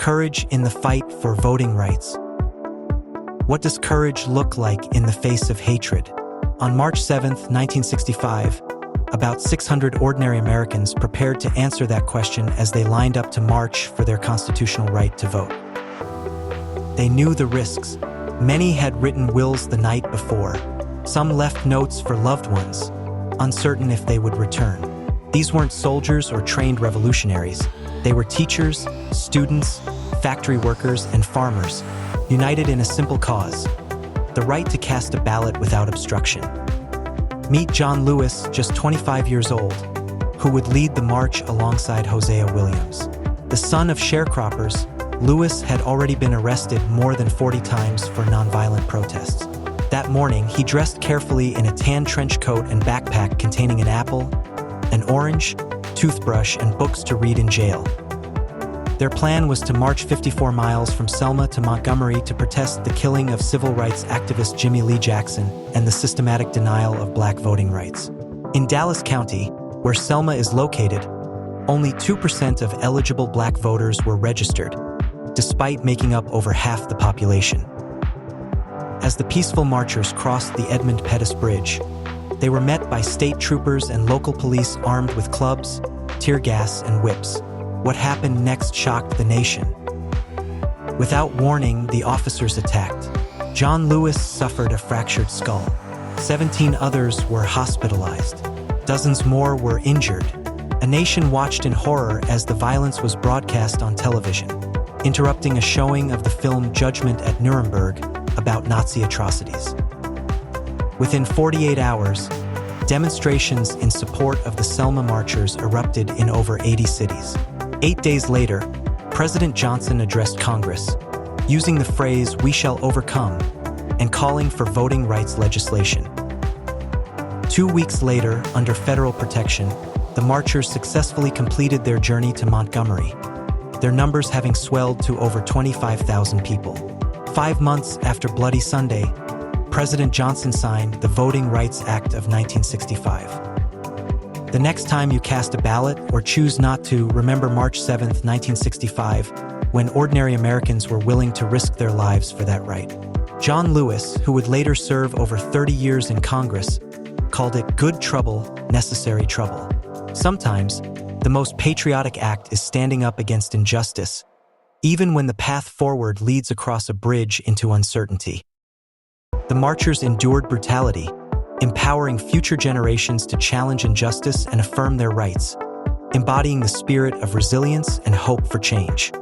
Courage in the fight for voting rights. What does courage look like in the face of hatred? On March 7, 1965, about 600 ordinary Americans prepared to answer that question as they lined up to march for their constitutional right to vote. They knew the risks. Many had written wills the night before. Some left notes for loved ones, uncertain if they would return. These weren't soldiers or trained revolutionaries. They were teachers, students, factory workers, and farmers, united in a simple cause: the right to cast a ballot without obstruction. Meet John Lewis, just 25 years old, who would lead the march alongside Hosea Williams. The son of sharecroppers, Lewis had already been arrested more than 40 times for nonviolent protests. That morning, he dressed carefully in a tan trench coat and backpack containing an apple, an orange, toothbrush, and books to read in jail. Their plan was to march 54 miles from Selma to Montgomery to protest the killing of civil rights activist Jimmy Lee Jackson and the systematic denial of black voting rights. In Dallas County, where Selma is located, only 2% of eligible black voters were registered, despite making up over half the population. As the peaceful marchers crossed the Edmund Pettus Bridge, they were met by state troopers and local police armed with clubs, tear gas, and whips. What happened next shocked the nation. Without warning, the officers attacked. John Lewis suffered a fractured skull. 17 others were hospitalized. Dozens more were injured. A nation watched in horror as the violence was broadcast on television, interrupting a showing of the film Judgment at Nuremberg about Nazi atrocities. Within 48 hours, demonstrations in support of the Selma marchers erupted in over 80 cities. 8 days later, President Johnson addressed Congress, using the phrase "we shall overcome" and calling for voting rights legislation. 2 weeks later, under federal protection, the marchers successfully completed their journey to Montgomery, their numbers having swelled to over 25,000 people. 5 months after Bloody Sunday, President Johnson signed the Voting Rights Act of 1965. The next time you cast a ballot or choose not to, remember March 7, 1965, when ordinary Americans were willing to risk their lives for that right. John Lewis, who would later serve over 30 years in Congress, called it good trouble, necessary trouble. Sometimes, the most patriotic act is standing up against injustice, even when the path forward leads across a bridge into uncertainty. The marchers endured brutality, empowering future generations to challenge injustice and affirm their rights, embodying the spirit of resilience and hope for change.